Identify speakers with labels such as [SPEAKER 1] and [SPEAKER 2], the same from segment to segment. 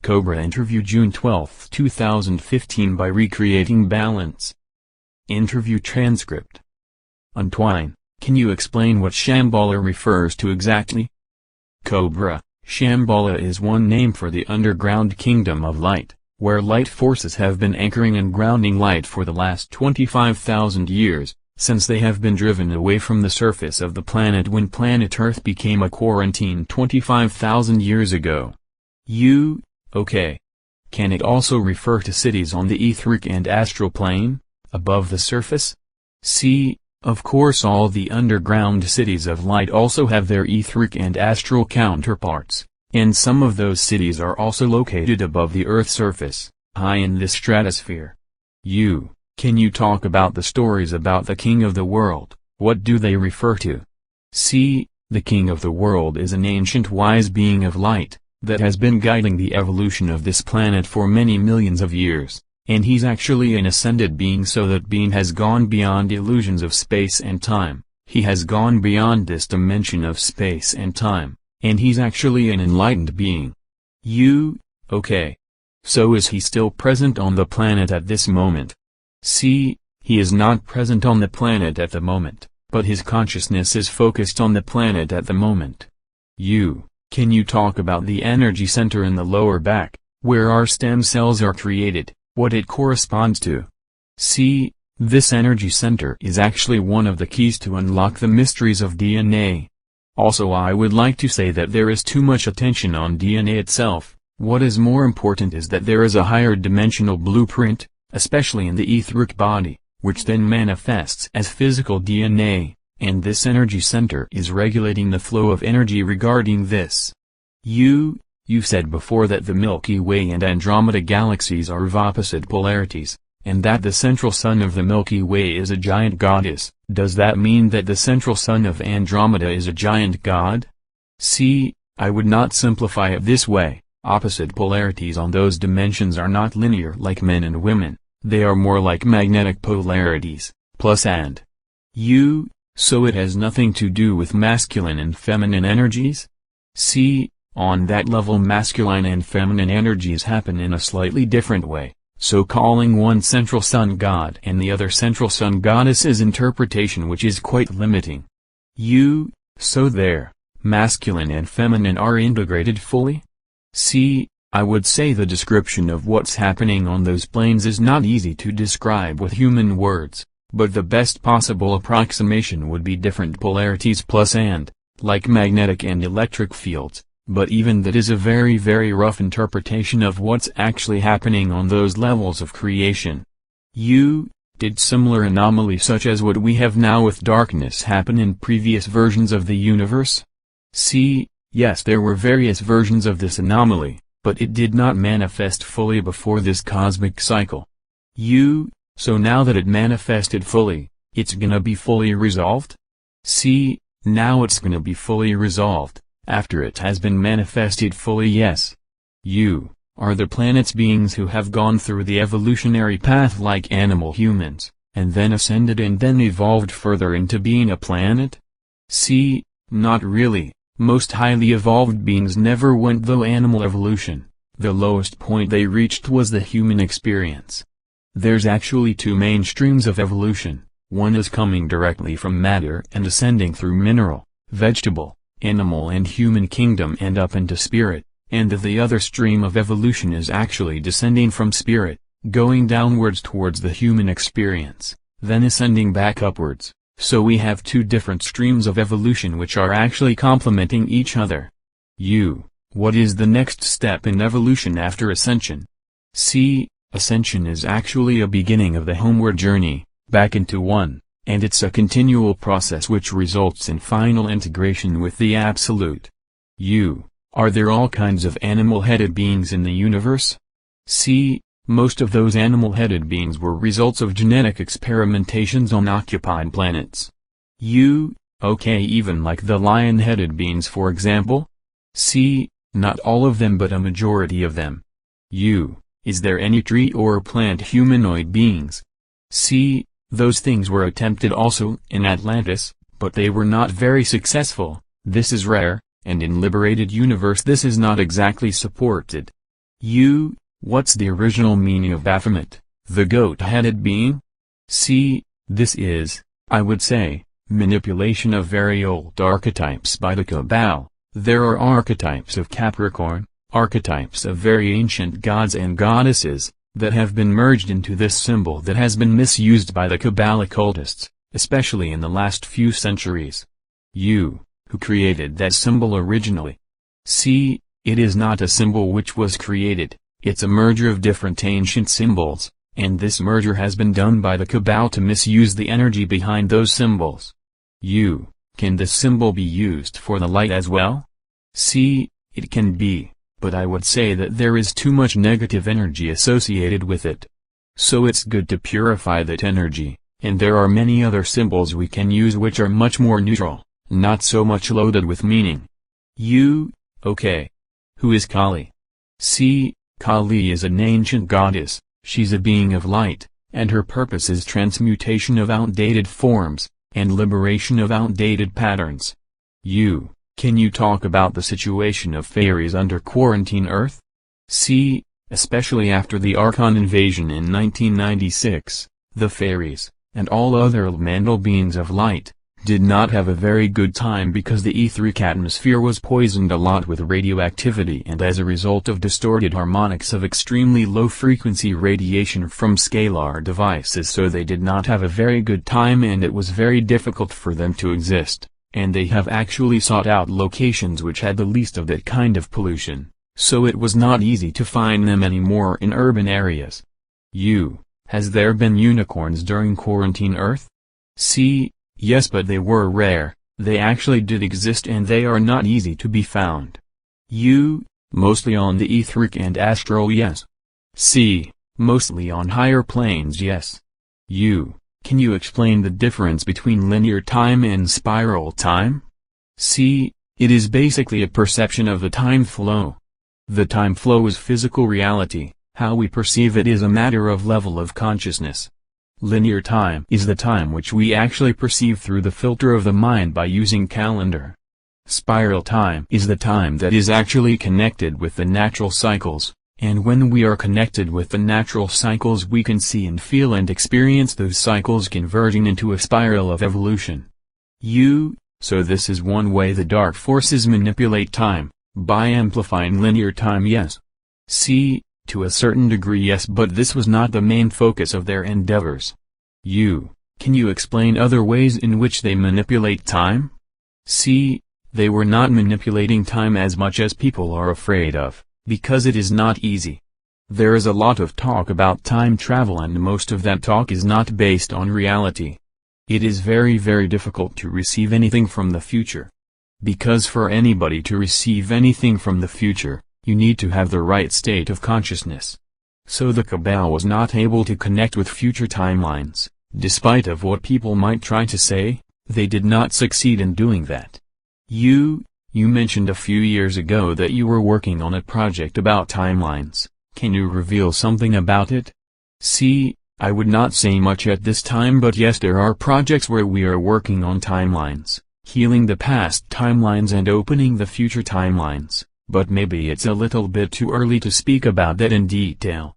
[SPEAKER 1] Cobra Interview June 12, 2015 by Recreating Balance. Interview transcript. Untwine, can you explain what Shambala refers to exactly? Cobra, Shambala is one name for the underground kingdom of light, where light forces have been anchoring and grounding light for the last 25,000 years, since they have been driven away from the surface of the planet when planet Earth became a quarantine 25,000 years ago. Okay. Can it also refer to cities on the etheric and astral plane, above the surface? Of course all the underground cities of light also have their etheric and astral counterparts, and some of those cities are also located above the Earth's surface, high in this stratosphere. Can you talk about the stories about the King of the World? What do they refer to? The King of the World is an ancient wise being of light that has been guiding the evolution of this planet for many millions of years, and he's actually an ascended being, so that being has gone beyond illusions of space and time. He has gone beyond this dimension of space and time, and he's actually an enlightened being. Okay. So is he still present on the planet at this moment? He is not present on the planet at the moment, but his consciousness is focused on the planet at the moment. Can you talk about the energy center in the lower back, where our stem cells are created, what it corresponds to? This energy center is actually one of the keys to unlock the mysteries of DNA. Also, I would like to say that there is too much attention on DNA itself. What is more important is that there is a higher dimensional blueprint, especially in the etheric body, which then manifests as physical DNA, and this energy center is regulating the flow of energy regarding this. You said before that the Milky Way and Andromeda galaxies are of opposite polarities, and that the central sun of the Milky Way is a giant goddess. Does that mean that the central sun of Andromeda is a giant god? I would not simplify it this way. Opposite polarities on those dimensions are not linear like men and women, they are more like magnetic polarities, plus and. So it has nothing to do with masculine and feminine energies? On that level masculine and feminine energies happen in a slightly different way, so calling one central sun god and the other central sun goddess is interpretation which is quite limiting. So there, masculine and feminine are integrated fully? I would say the description of what's happening on those planes is not easy to describe with human words, but the best possible approximation would be different polarities plus and, like magnetic and electric fields, but even that is a very very rough interpretation of what's actually happening on those levels of creation. Did similar anomalies such as what we have now with darkness happen in previous versions of the universe? Yes, there were various versions of this anomaly, but it did not manifest fully before this cosmic cycle. So now that it manifested fully, it's gonna be fully resolved? Now it's gonna be fully resolved, after it has been manifested fully, yes. Are the planets beings who have gone through the evolutionary path like animal humans, and then ascended and then evolved further into being a planet? Not really. Most highly evolved beings never went through animal evolution. The lowest point they reached was the human experience. There's actually two main streams of evolution. One is coming directly from matter and ascending through mineral, vegetable, animal and human kingdom and up into spirit, and the other stream of evolution is actually descending from spirit, going downwards towards the human experience, then ascending back upwards. So we have two different streams of evolution which are actually complementing each other. What is the next step in evolution after ascension? Ascension is actually a beginning of the homeward journey, back into one, and it's a continual process which results in final integration with the Absolute. Are there all kinds of animal-headed beings in the universe? Most of those animal-headed beings were results of genetic experimentations on occupied planets. Okay, even like the lion-headed beings for example? Not all of them but a majority of them. Is there any tree or plant humanoid beings? Those things were attempted also in Atlantis, but they were not very successful. This is rare, and in liberated universe this is not exactly supported. What's the original meaning of Baphomet, the goat-headed being? See, this is, I would say, manipulation of very old archetypes by the Cabal. There are archetypes of Capricorn, archetypes of very ancient gods and goddesses, that have been merged into this symbol that has been misused by the Cabal occultists, especially in the last few centuries. Who created that symbol originally? See, it is not a symbol which was created, it's a merger of different ancient symbols, and this merger has been done by the Cabal to misuse the energy behind those symbols. Can this symbol be used for the light as well? See, it can be, but I would say that there is too much negative energy associated with it. So it's good to purify that energy, and there are many other symbols we can use which are much more neutral, not so much loaded with meaning. Okay. Who is Kali? See, Kali is an ancient goddess, she's a being of light, and her purpose is transmutation of outdated forms, and liberation of outdated patterns. Can you talk about the situation of fairies under quarantine Earth? See, especially after the Archon invasion in 1996, the fairies, and all other elemental beings of light, did not have a very good time because the etheric atmosphere was poisoned a lot with radioactivity and as a result of distorted harmonics of extremely low-frequency radiation from scalar devices, so they did not have a very good time and it was very difficult for them to exist, and they have actually sought out locations which had the least of that kind of pollution, so it was not easy to find them anymore in urban areas. Has there been unicorns during quarantine Earth? See, yes, but they were rare, they actually did exist and they are not easy to be found. Mostly on the etheric and astral, yes. See, mostly on higher planes, yes. Can you explain the difference between linear time and spiral time? See, it is basically a perception of the time flow. The time flow is physical reality, how we perceive it is a matter of level of consciousness. Linear time is the time which we actually perceive through the filter of the mind by using calendar. Spiral time is the time that is actually connected with the natural cycles, and when we are connected with the natural cycles we can see and feel and experience those cycles converging into a spiral of evolution. So this is one way the dark forces manipulate time, by amplifying linear time, yes. See, to a certain degree yes, but this was not the main focus of their endeavors. Can you explain other ways in which they manipulate time? See, they were not manipulating time as much as people are afraid of, because it is not easy. There is a lot of talk about time travel and most of that talk is not based on reality. It is very very difficult to receive anything from the future. Because for anybody to receive anything from the future, you need to have the right state of consciousness. So the Cabal was not able to connect with future timelines, despite of what people might try to say, they did not succeed in doing that. You mentioned a few years ago that you were working on a project about timelines, can you reveal something about it? See, I would not say much at this time, but yes, there are projects where we are working on timelines, healing the past timelines and opening the future timelines. But maybe it's a little bit too early to speak about that in detail.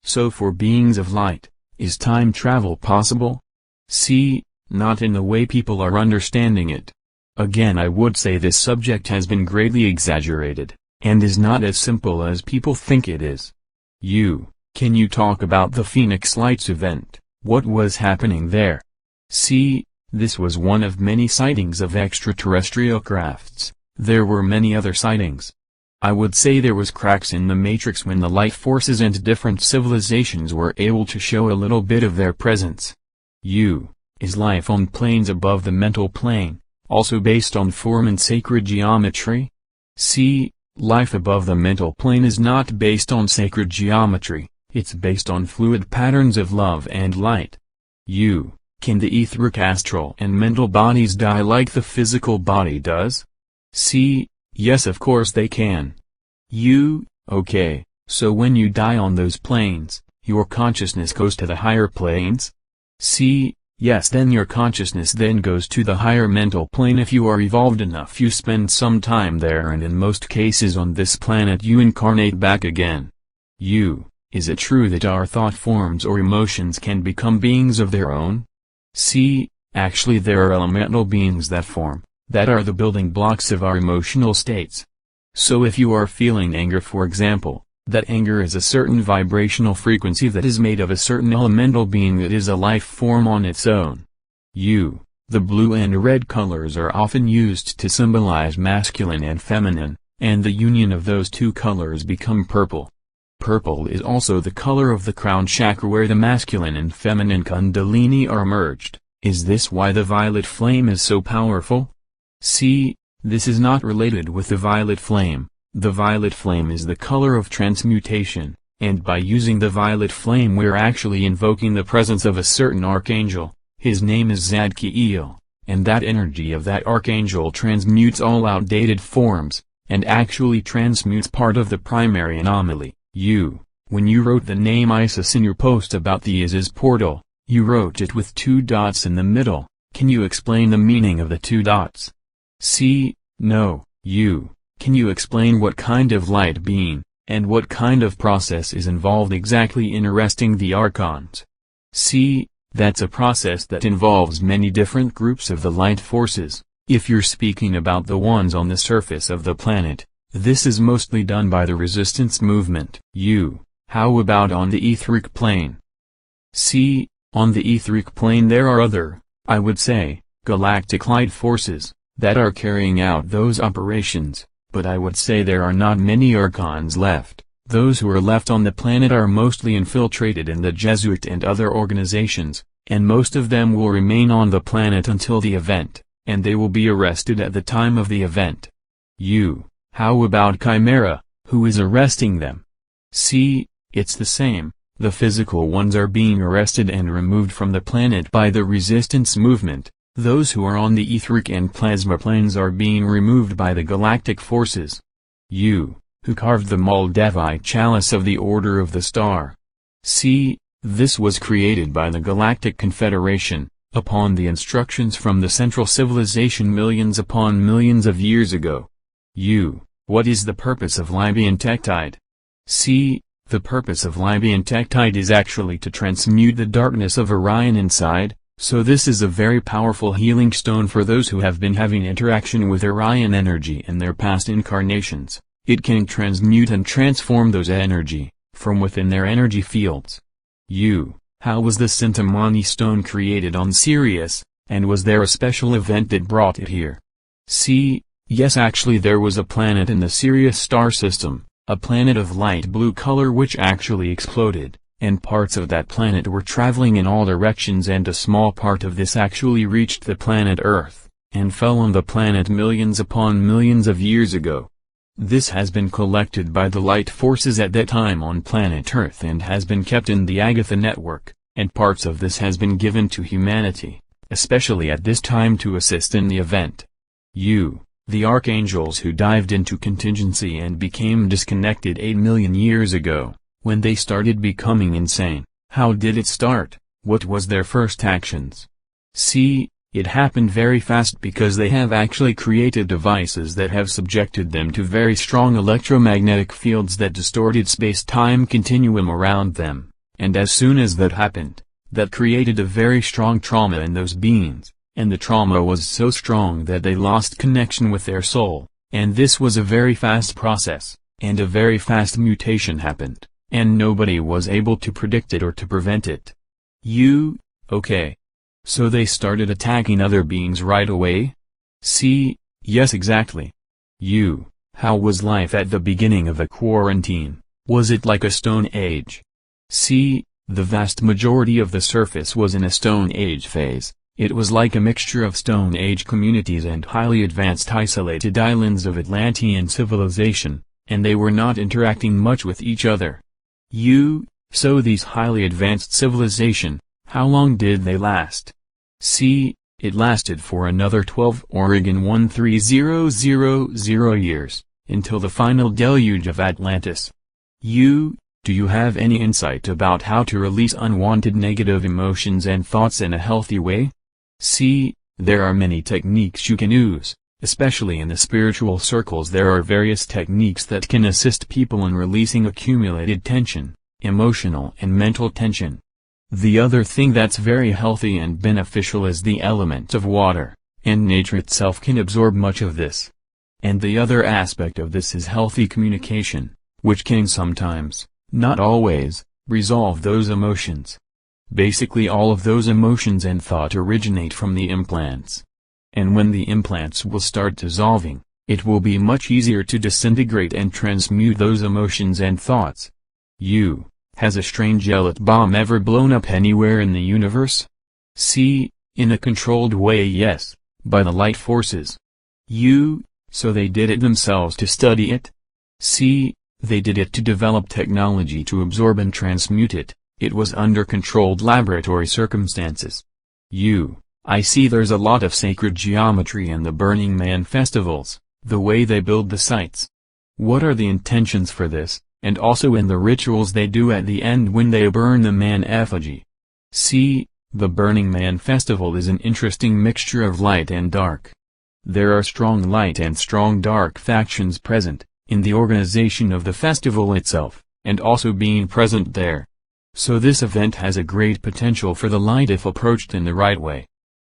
[SPEAKER 1] So for beings of light, is time travel possible? See, not in the way people are understanding it. Again, I would say this subject has been greatly exaggerated, and is not as simple as people think it is. Can you talk about the Phoenix Lights event, what was happening there? See, this was one of many sightings of extraterrestrial crafts. There were many other sightings. I would say there was cracks in the matrix when the light forces and different civilizations were able to show a little bit of their presence. Is life on planes above the mental plane, also based on form and sacred geometry? See, life above the mental plane is not based on sacred geometry, it's based on fluid patterns of love and light. Can the etheric astral and mental bodies die like the physical body does? See, yes, of course they can. Okay, so when you die on those planes, your consciousness goes to the higher planes? See, Yes, then your consciousness then goes to the higher mental plane. If you are evolved enough, you spend some time there, and in most cases on this planet you incarnate back again. Is it true that our thought forms or emotions can become beings of their own? See, actually there are elemental beings that form, that are the building blocks of our emotional states. So if you are feeling anger, for example, that anger is a certain vibrational frequency that is made of a certain elemental being that is a life form on its own. The blue and red colors are often used to symbolize masculine and feminine, and the union of those two colors become purple. Purple is also the color of the crown chakra where the masculine and feminine kundalini are merged. Is this why the violet flame is so powerful? See, this is not related with the violet flame. The violet flame is the color of transmutation, and by using the violet flame we're actually invoking the presence of a certain archangel. His name is Zadkiel, and that energy of that archangel transmutes all outdated forms, and actually transmutes part of the primary anomaly. When you wrote the name Isis in your post about the Isis portal, you wrote it with 2 dots in the middle. Can you explain the meaning of the 2 dots? See, no, Can you explain what kind of light being, and what kind of process is involved exactly in arresting the Archons? See, that's a process that involves many different groups of the light forces. If you're speaking about the ones on the surface of the planet, this is mostly done by the resistance movement. How about on the etheric plane? See, on the etheric plane there are other, I would say, galactic light forces, that are carrying out those operations. But I would say there are not many Archons left. Those who are left on the planet are mostly infiltrated in the Jesuit and other organizations, and most of them will remain on the planet until the event, and they will be arrested at the time of the event. How about Chimera, who is arresting them? See, it's the same. The physical ones are being arrested and removed from the planet by the resistance movement. Those who are on the etheric and plasma planes are being removed by the galactic forces. Who carved the Moldavite chalice of the Order of the Star? See, this was created by the Galactic Confederation, upon the instructions from the Central Civilization millions upon millions of years ago. What is the purpose of Libyan Tektide? See, the purpose of Libyan Tektide is actually to transmute the darkness of Orion inside. So this is a very powerful healing stone for those who have been having interaction with Orion energy in their past incarnations. It can transmute and transform those energy, from within their energy fields. How was the Sintamani stone created on Sirius, and was there a special event that brought it here? See, yes, actually there was a planet in the Sirius star system, a planet of light blue color which actually exploded. And parts of that planet were traveling in all directions, and a small part of this actually reached the planet Earth, and fell on the planet millions upon millions of years ago. This has been collected by the light forces at that time on planet Earth and has been kept in the Agatha network, and parts of this has been given to humanity, especially at this time to assist in the event. The archangels who dived into contingency and became disconnected 8 million years ago. When they started becoming insane, how did it start? What was their first actions? See, it happened very fast because they have actually created devices that have subjected them to very strong electromagnetic fields that distorted space-time continuum around them, and as soon as that happened, that created a very strong trauma in those beings, and the trauma was so strong that they lost connection with their soul, and this was a very fast process, and a very fast mutation happened. And nobody was able to predict it or to prevent it. Okay. So they started attacking other beings right away? See, yes, exactly. How was life at the beginning of the quarantine? Was it like a Stone Age? See, the vast majority of the surface was in a Stone Age phase. It was like a mixture of Stone Age communities and highly advanced isolated islands of Atlantean civilization, and they were not interacting much with each other. So these highly advanced civilization, how long did they last? See, it lasted for another 12 Oregon 13000 years, until the final deluge of Atlantis. Do you have any insight about how to release unwanted negative emotions and thoughts in a healthy way? See, there are many techniques you can use, especially in the spiritual circles. There are various techniques that can assist people in releasing accumulated tension, emotional and mental tension. The other thing that's very healthy and beneficial is the element of water, and nature itself can absorb much of this. And the other aspect of this is healthy communication, which can sometimes, not always, resolve those emotions. Basically all of those emotions and thought originate from the implants. And when the implants will start dissolving, it will be much easier to disintegrate and transmute those emotions and thoughts. Has a strange jellet bomb ever blown up anywhere in the universe? See, in a controlled way, yes, by the light forces. So they did it themselves to study it? See, they did it to develop technology to absorb and transmute it. It was under controlled laboratory circumstances. I see there's a lot of sacred geometry in the Burning Man festivals, the way they build the sites. What are the intentions for this, and also in the rituals they do at the end when they burn the man effigy? See, the Burning Man festival is an interesting mixture of light and dark. There are strong light and strong dark factions present, in the organization of the festival itself, and also being present there. So this event has a great potential for the light if approached in the right way.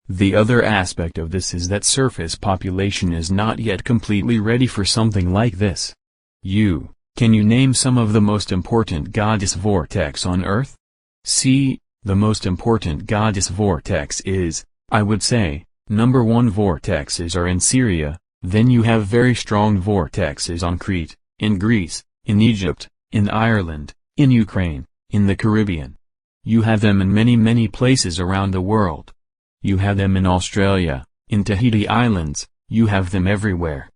[SPEAKER 1] The other aspect of this is that surface population is not yet completely ready for something like this. Can you name some of the most important goddess vortex on Earth? See, the most important goddess vortex is, I would say, number 1 vortexes are in Syria, then you have very strong vortexes on Crete, in Greece, in Egypt, in Ireland, in Ukraine, in the Caribbean. You have them in many places around the world. You have them in Australia, in Tahiti Islands, you have them everywhere.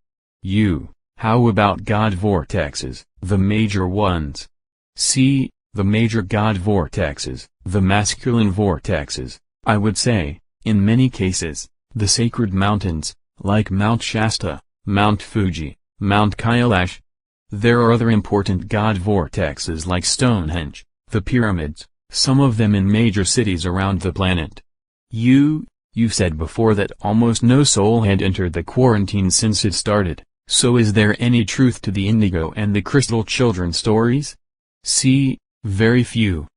[SPEAKER 1] How about god vortexes, the major ones? See, the major god vortexes, the masculine vortexes, I would say, in many cases, the sacred mountains, like Mount Shasta, Mount Fuji, Mount Kailash. There are other important god vortexes like Stonehenge, the pyramids, some of them in major cities around the planet. You said before that almost no soul had entered the quarantine since it started, so is there any truth to the Indigo and the Crystal Children stories? See, very few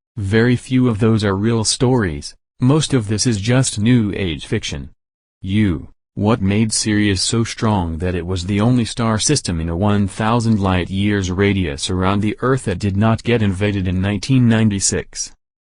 [SPEAKER 1] of those are real stories, most of this is just New Age fiction. What made Sirius so strong that it was the only star system in a 1,000 light-years radius around the Earth that did not get invaded in 1996?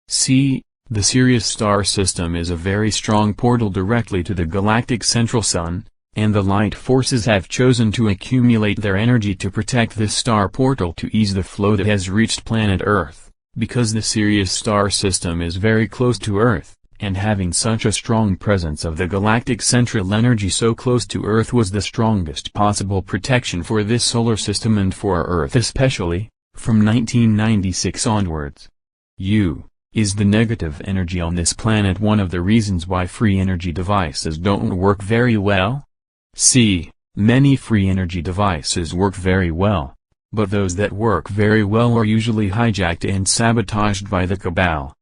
[SPEAKER 1] See, the Sirius star system is a very strong portal directly to the galactic central sun, and the light forces have chosen to accumulate their energy to protect this star portal to ease the flow that has reached planet Earth, because the Sirius star system is very close to Earth, and having such a strong presence of the galactic central energy so close to Earth was the strongest possible protection for this solar system and for Earth especially, from 1996 onwards. Is the negative energy on this planet one of the reasons why free energy devices don't work very well? See, many free energy devices work very well, but those that work very well are usually hijacked and sabotaged by the cabal.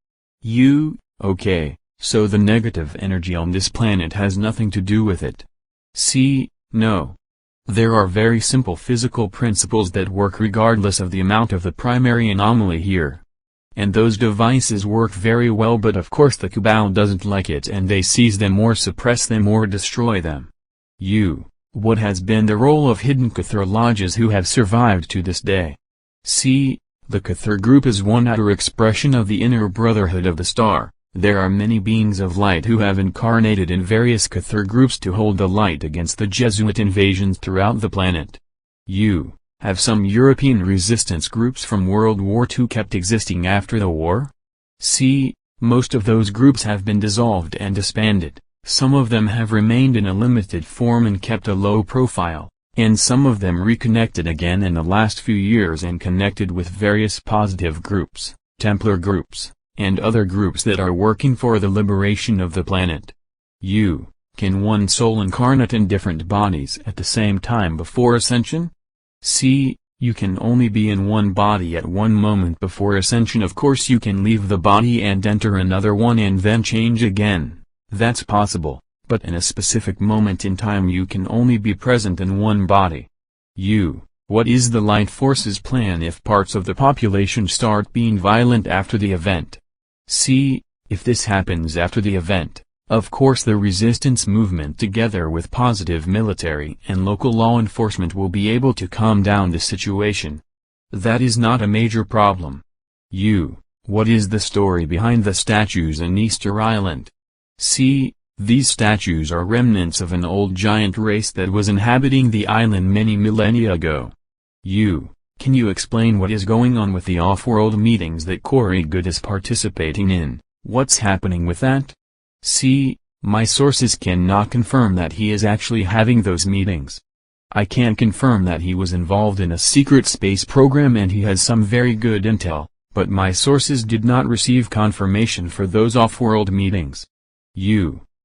[SPEAKER 1] Okay, so the negative energy on this planet has nothing to do with it. See, no. There are very simple physical principles that work regardless of the amount of the primary anomaly here. And those devices work very well, but of course the cabal doesn't like it and they seize them or suppress them or destroy them. What has been the role of hidden Cathar lodges who have survived to this day? See, the Cathar group is one outer expression of the inner brotherhood of the star. There are many beings of light who have incarnated in various Cathar groups to hold the light against the Jesuit invasions throughout the planet. Have some European resistance groups from World War II kept existing after the war? See, most of those groups have been dissolved and disbanded, some of them have remained in a limited form and kept a low profile, and some of them reconnected again in the last few years and connected with various positive groups, Templar groups, and other groups that are working for the liberation of the planet. Can one soul incarnate in different bodies at the same time before ascension? See, You can only be in one body at one moment before ascension. Of course you can leave the body and enter another one and then change again. That's possible, but in a specific moment in time you can only be present in one body. What is the light force's plan if parts of the population start being violent after the event? See, if this happens after the event, of course the resistance movement together with positive military and local law enforcement will be able to calm down the situation. That is not a major problem. What is the story behind the statues in Easter Island? See, these statues are remnants of an old giant race that was inhabiting the island many millennia ago. Can you explain what is going on with the off-world meetings that Corey Good is participating in? What's happening with that? See, my sources cannot confirm that he is actually having those meetings. I can confirm that he was involved in a secret space program and he has some very good intel, but my sources did not receive confirmation for those off-world meetings.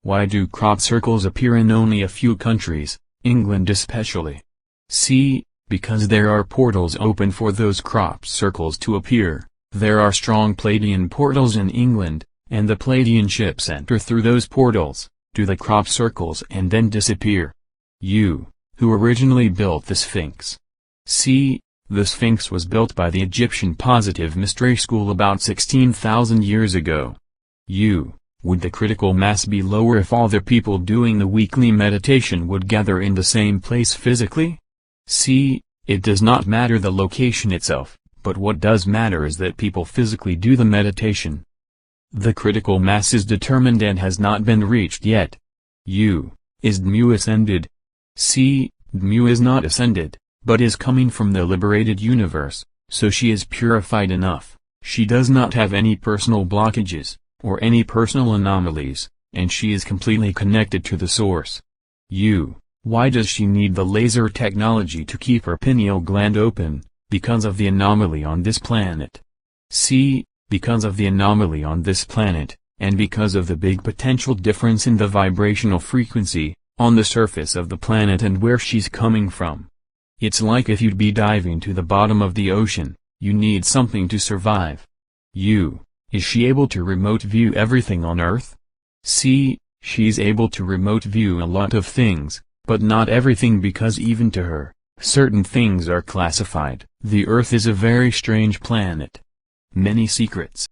[SPEAKER 1] Why do crop circles appear in only a few countries, England especially? See, because there are portals open for those crop circles to appear. There are strong Pleiadian portals in England, and the Pleiadian ships enter through those portals, do the crop circles and then disappear. Who originally built the Sphinx? See, the Sphinx was built by the Egyptian Positive Mystery School about 16,000 years ago. Would the critical mass be lower if all the people doing the weekly meditation would gather in the same place physically? See, it does not matter the location itself, but what does matter is that people physically do the meditation. The critical mass is determined and has not been reached yet. Is Dmu ascended? See, Dmu is not ascended, but is coming from the liberated universe, so she is purified enough. She does not have any personal blockages, or any personal anomalies, and she is completely connected to the source. Why does she need the laser technology to keep her pineal gland open? Because of the anomaly on this planet. See, because of the anomaly on this planet, and because of the big potential difference in the vibrational frequency, on the surface of the planet and where she's coming from. It's like if you'd be diving to the bottom of the ocean, you need something to survive. Is she able to remote view everything on Earth? See, she's able to remote view a lot of things, but not everything because even to her, certain things are classified. The Earth is a very strange planet. Many secrets.